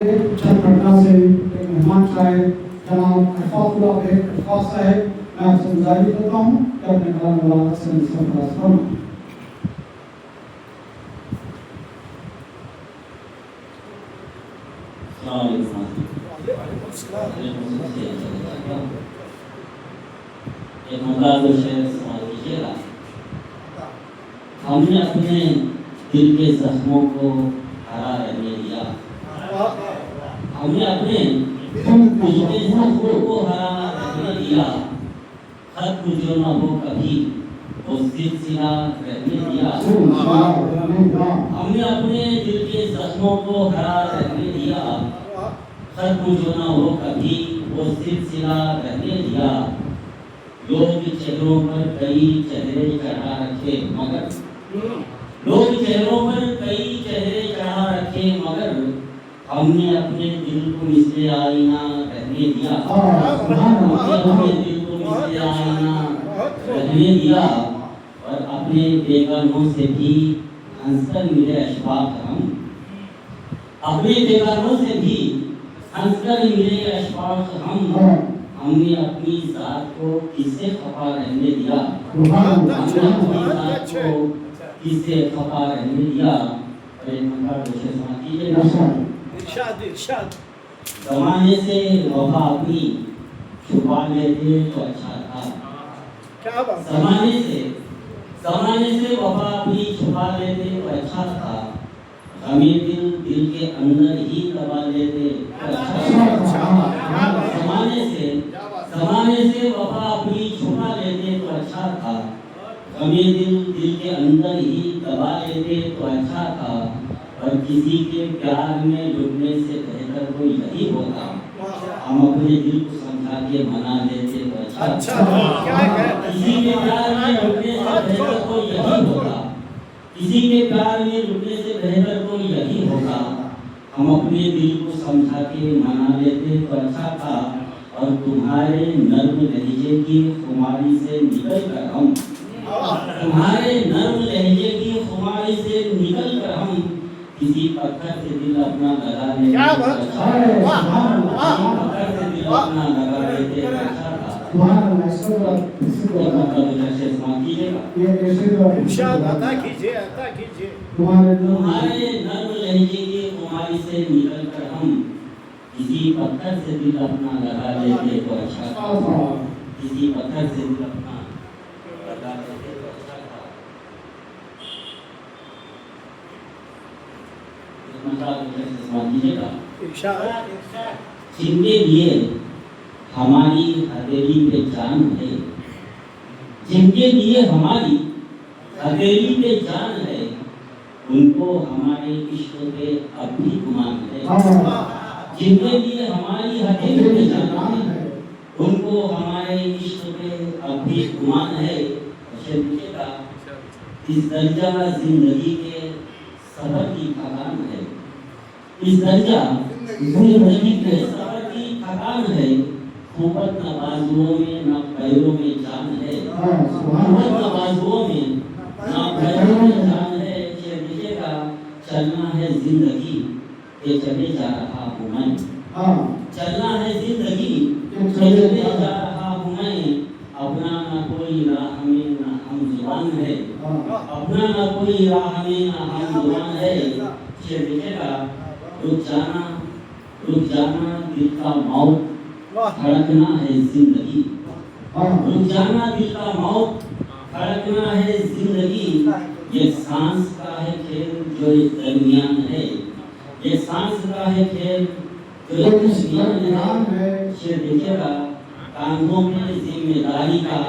पटना से एक मेहमान चाहे जनाब अरफातुल्लाह बेग अरफात साहब, मैं आपसे गुजारिश करता हूँ कि अपने कलाम वाला से मुस्तफा फरमाएं। एक मुमताज़ शेर सवाल कीजिएगा। हमने अपने दिल के जख्मों को हरा रहने दिया, हमने अपने दिल के जख्मों को हरा रहने दिया, खत्म जो न हो कभी वो सिलसिला रहने दिया। हमने अपने दिल के जख्मों को हरा रहने दिया, खत्म जो न हो कभी वो सिलसिला रहने दिया। लोग चेहरों पर कई चेहरे चढ़ा रखे मगर लोग चेहरों पर कई चेहरे चढ़ा रखे मगर हमने अपने दिल को मिसले आईना रहने दिया। हमने अपने दिल को मिसले आईना रहने दिया और अपने बेगानों से भी हंसकर मिले अशफाक हम, अपने बेगानों से भी हंसकर मिले अशफाक हम। हमने अपनी जात को किससे खफा रहने दिया, हमने अपनी जात को किससे खफा रहने दिया। और एक मंत्र दूसरे समाज कीजिएगा। इरशाद ज़माने से वफा अपनी छुपा लेते तो अच्छा था। क्या बात, ज़माने से वफा अपनी छुपा लेते तो अच्छा था। हमें दिल के अंदर ही दबा लेते तो अच्छा था। ज़माने से वफा अपनी छुपा लेते तो अच्छा था। हमें दिल के अंदर ही दबा लेते तो अच्छा था। और किसी के प्यार में डूबने से बेहतर कोई यही होता, हम अपने दिल को समझा के मना लेते तो अच्छा था। किसी के प्यार में डूबने से बेहतर कोई यही होता, किसी के प्यार में डूबने से बेहतर कोई यही होता। हम अपने दिल को समझा के मना लेते तो अच्छा था। और तुम्हारे नर्म लहजे की खुमारी से निकल कर हम, तुम्हारे नर्म लहजे की खुमारी से निकल कर हम किसी पत्थर से दिल अपना लगा लेते तो अच्छा था। पत्थर से दिल अपना लगा लेते तो अच्छा था। इरशाद अता कीजिए तुम्हारे नर्म लहजे की खुमारी से निकल कर हम किसी पत्थर से दिल अपना लगा लेते तो अच्छा था। किसी पत्थर से दिल अपना लगा लेते तो अच्छा था। जिनके लिए हमारी हथेली पे जान है, जिनके लिए हमारी हथेली पे जान है, उनको हमारे इश्क पे अब भी गुमान है। जिनके लिए हमारी हथेली पे जान है, उनको हमारे इश्क पे अब भी गुमान है। इस दर्जा जिंदगी के सफर की थकान है, इस दर्जा जिंदगी के सफर की थकान है। कुव्वत न बाजुओं में न पैरों में जान है, कुव्वत न बाजुओं में न पैरों में जान है। देखिएगा चलना है जिंदगी ये चले जा रहा हूँ मैं, चलना है जिंदगी ये चले जा रहा हूँ मैं। अपना ना कोई राह में ना हम जुबान है, अपना ना कोई राह में ना हम जुबान है। देखिएगा रुक जाना दिल का मौत, धड़कना है जिंदगी। रुक जाना दिल का मौत, धड़कना है जिंदगी। ये सांस का है खेल जो इस दरमियान है, ये सांस का है खेल जो इस दरमियान है। देखिएगा कांधों में जिम्मेदारी का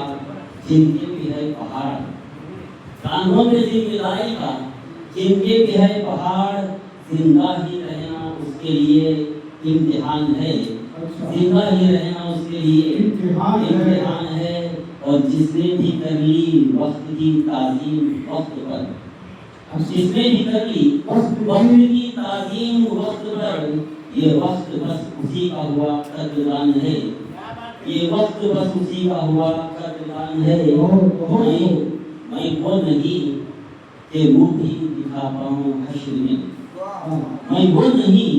जिनके भी है पहाड़, कांधों में जिम्मेदारी का जिनके भी है पहाड़। जिंदा ही रहना उसके लिए इम्तिहान है, जिंदा ही रहना उसके लिए इम्तिहान है। और जिसने भी कर ली वक्त की ताज़ीम वक्त पर, जिसने भी कर ली वक्त की ताज़ीम वक्त पर, ये वक्त बस उसी का हुआ कदरदान है, ये वक्त बस उसी का हुआ कदरदान है। मैं वो नहीं कि मुँह भी दिखा पाऊँ हश्र में, मैं वो नहीं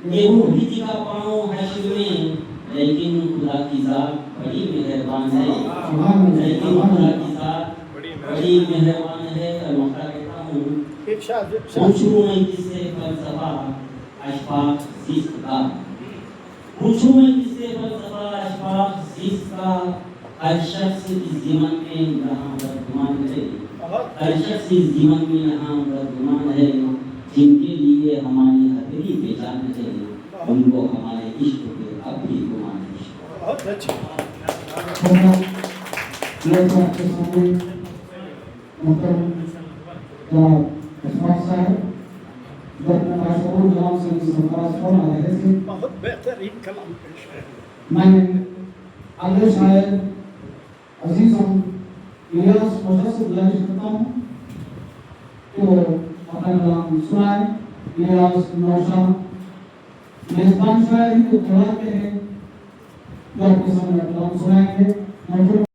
गेहूं भी दिखा पाऊं हश्र में, लेकिन खुदा की जात बड़ी मेहरबान है, लेकिन खुदा की जात बड़ी मेहरबान है। अलमता कहता हूँ पूछूं मैं किससे फलसफा अशफाक ज़िस्त का, पूछूं मैं किससे फलसफा अशफाक ज़िस्त का। हर शख्स इस जीवन में यहाँ बदगुमान है, हर शख्स इस जीवन में यहाँ बदगुमान है। जिनके लिए हमारी हथेली पहचान है, उनको हमारे इश्क पे अब भी गुमान है। बहुत अच्छी लोग आपके सामने मुहतरम जनाब अशफाक साहब अपने मशहूर कलाम से सरफराज फरमा रहे थे। बहुत बेहतरीन कलाम पेश है। मैं अगले शायर अजीज हम इलियास मुझसे गुजारिश करता हूँ कि वो अपना कलाम सुनाए। इलियास नौशाह मेजबान शायर ही तो तैयार के हैं जो आपके सामने कलाम सुनाएंगे।